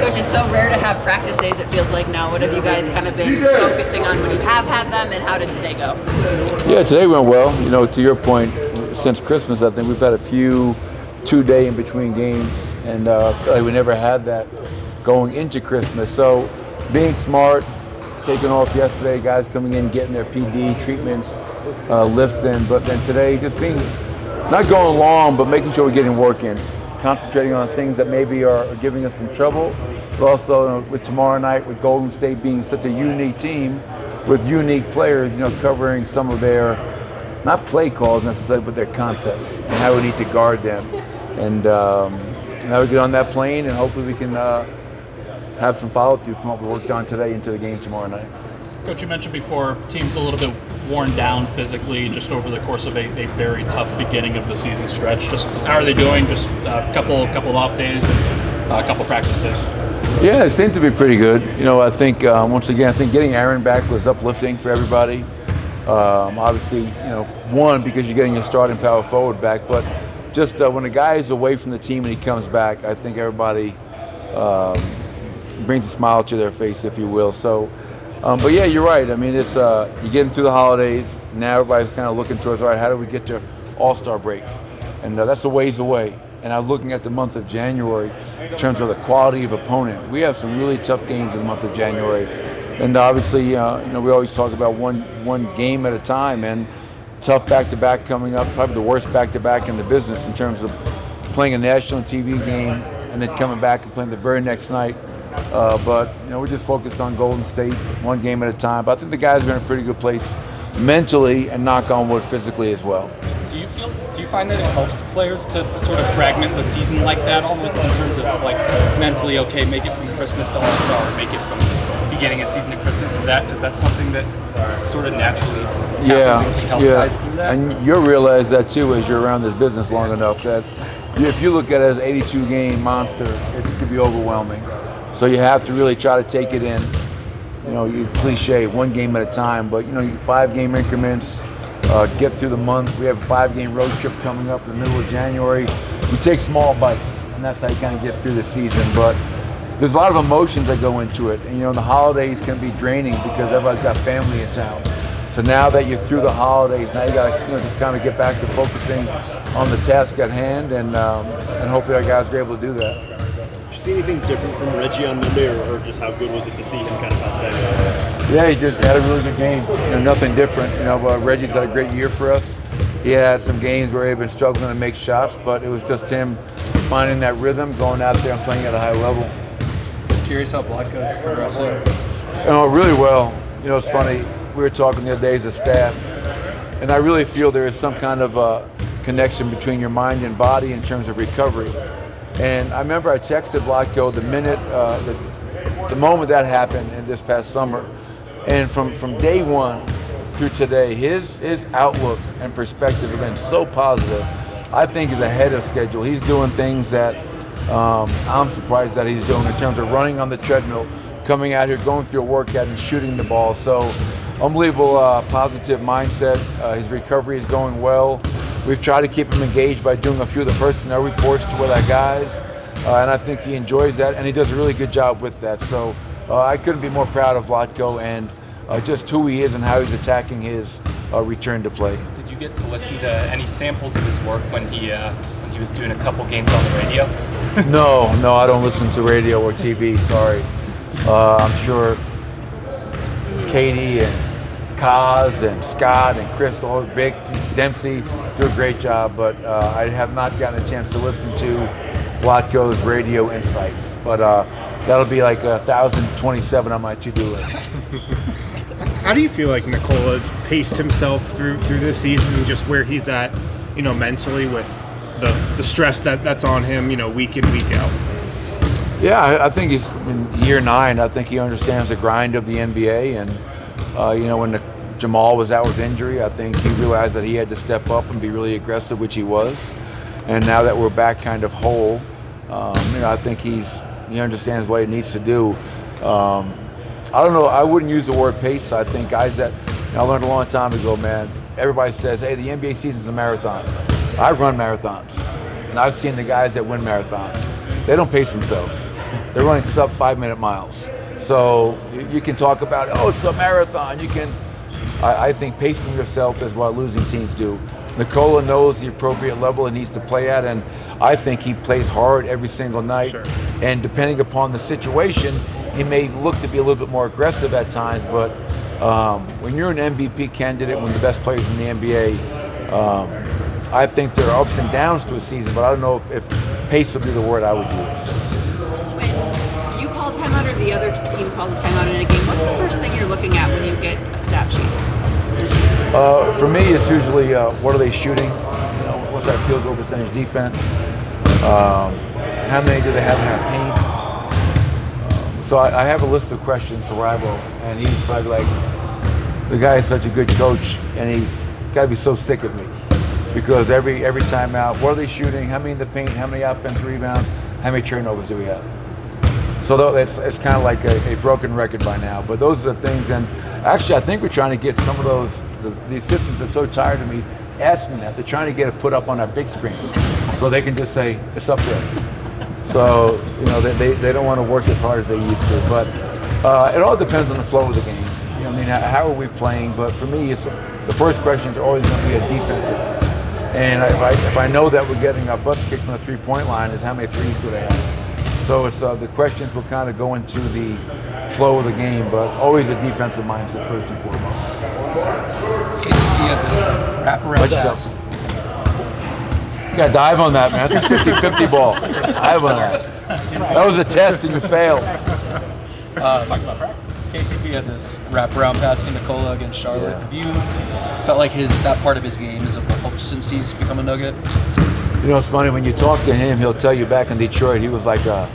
Coach, it's so rare to have practice days, it feels like now. What have you guys kind of been focusing on when you have had them, and how did today go? Yeah, today went well. To your point, since Christmas, I think we've had a few 2-day in between games, and I feel like we never had that going into Christmas. So being smart, taking off yesterday, guys coming in, getting their PD treatments, lifts in, but then today just being, not going long, but making sure we're getting work in, concentrating on things that maybe are giving us some trouble, but also with tomorrow night, with Golden State being such a unique team, with unique players, covering some of their, not play calls necessarily, but their concepts and how we need to guard them. And now we get on that plane, and hopefully we can have some follow-through from what we worked on today into the game tomorrow night. Coach, you mentioned before, team's a little bit worn down physically just over the course of a very tough beginning of the season stretch. Just how are they doing? Just a couple of off days and a couple practice days. Yeah, it seemed to be pretty good. I think once again, I think getting Aaron back was uplifting for everybody. Obviously, one, because you're getting your starting power forward back, but just when a guy is away from the team and he comes back, I think everybody brings a smile to their face, if you will. So, but yeah, you're right. I mean, it's you're getting through the holidays. Now everybody's kind of looking towards, all right, how do we get to All-Star break? And that's a ways away. And I was looking at the month of January in terms of the quality of opponent. We have some really tough games in the month of January. And obviously, we always talk about one game at a time, and tough back-to-back coming up, probably the worst back-to-back in the business in terms of playing a national TV game and then coming back and playing the very next night. But we're just focused on Golden State, one game at a time. But I think the guys are in a pretty good place mentally and, knock on wood, physically as well. Do you find that it helps players to sort of fragment the season like that, almost in terms of like mentally, okay, make it from Christmas to All-Star, or make it from beginning of season to Christmas? Is that something that sort of naturally happens and can help guys through that? And you'll realize that too as you're around this business long enough, that if you look at it as an 82-game monster, it could be overwhelming. So you have to really try to take it in, you cliche, one game at a time, but 5-game increments, get through the month. We have a 5-game road trip coming up in the middle of January. We take small bites, and that's how you kind of get through the season. But there's a lot of emotions that go into it, and the holidays can be draining because everybody's got family in town. So now that you're through the holidays, now you got to just kind of get back to focusing on the task at hand, and hopefully our guys are able to do that. Did you see anything different from Reggie on Monday, or just how good was it to see him kind of bounce back? Yeah, he just had a really good game. Nothing different. But Reggie's had a great year for us. He had some games where he'd been struggling to make shots, but it was just him finding that rhythm, going out there and playing at a high level. Just curious how Vlatko's progressing. Really well. It's funny. We were talking the other day as a staff, and I really feel there is some kind of connection between your mind and body in terms of recovery. And I remember I texted Vlatko the minute, the moment that happened in this past summer. And from day one through today, his outlook and perspective have been so positive. I think he's ahead of schedule. He's doing things that I'm surprised that he's doing in terms of running on the treadmill, coming out here, going through a workout and shooting the ball. So unbelievable positive mindset. His recovery is going well. We've tried to keep him engaged by doing a few of the personnel reports to with our guys, and I think he enjoys that, and he does a really good job with that. So I couldn't be more proud of Vlatko and just who he is and how he's attacking his return to play. Did you get to listen to any samples of his work when he was doing a couple games on the radio? No, I don't listen to radio or TV, sorry. I'm sure Katie and Kaz and Scott and Crystal, Vic, Dempsey do a great job, but I have not gotten a chance to listen to Vlatko's radio insights. But that'll be like 1,027 on my to-do list. How do you feel like Nikola's paced himself through this season, and just where he's at, mentally with the stress that's on him, week in, week out? Yeah, I think he's in year 9. I think he understands the grind of the NBA, and when Jamal was out with injury, I think he realized that he had to step up and be really aggressive, which he was. And now that we're back kind of whole, I think he understands what he needs to do. I don't know, I wouldn't use the word pace. I think guys that, I learned a long time ago, man, everybody says, hey, the NBA season's a marathon. I've run marathons, and I've seen the guys that win marathons. They don't pace themselves. They're running sub 5-minute miles. So you can talk about, oh, it's a marathon. I think pacing yourself is what losing teams do. Nikola knows the appropriate level he needs to play at, and I think he plays hard every single night. Sure. And depending upon the situation, he may look to be a little bit more aggressive at times, but when you're an MVP candidate, one of the best players in the NBA, I think there are ups and downs to a season, but I don't know if pace would be the word I would use. When you call timeout or the other team calls a timeout in a game, what's the first thing you're looking at when you get a stat sheet? For me, it's usually what are they shooting? What's that field goal percentage defense? How many do they have in that paint? So I have a list of questions for Rival, and he's probably like, the guy is such a good coach, and he's got to be so sick of me. Because every time out, what are they shooting? How many in the paint? How many offensive rebounds? How many turnovers do we have? So it's kind of like a broken record by now. But those are the things, and actually I think we're trying to get some of those, the assistants are so tired of me asking that. They're trying to get it put up on our big screen so they can just say, it's up there. So, they don't want to work as hard as they used to. But it all depends on the flow of the game. How are we playing? But for me, the first question is always going to be a defensive. And if I know that we're getting our butts kicked from the three-point line, is how many threes do they have? So it's the questions will kind of go into the flow of the game, but always a defensive mindset first and foremost. KCP had this wraparound pass. You got to dive on that, man. That's a 50-50 ball. Dive on that. That was a test and you failed. Talk about practice. KCP had this wraparound pass to Nikola against Charlotte. Yeah. Have you felt like that part of his game is evolved since he's become a Nugget? It's funny, when you talk to him, he'll tell you back in Detroit, he was like a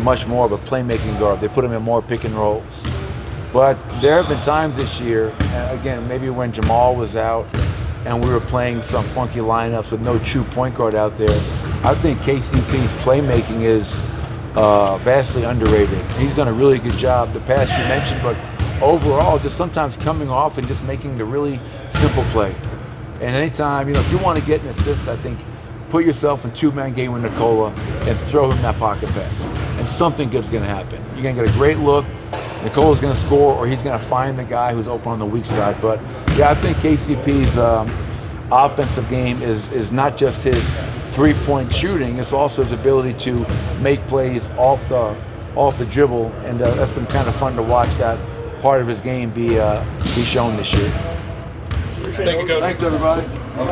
much more of a playmaking guard. They put him in more pick and rolls. But there have been times this year, again, maybe when Jamal was out and we were playing some funky lineups with no true point guard out there, I think KCP's playmaking is vastly underrated. He's done a really good job. The pass you mentioned, but overall, just sometimes coming off and just making the really simple play. And anytime, if you want to get an assist, I think put yourself in two-man game with Nikola and throw him that pocket pass. And something good's going to happen. You're going to get a great look. Nikola's going to score, or he's going to find the guy who's open on the weak side. But yeah, I think KCP's offensive game is not just his three-point shooting, it's also his ability to make plays off the dribble, and that's been kind of fun to watch that part of his game be shown this year. Thank you, Coach. Thanks, everybody.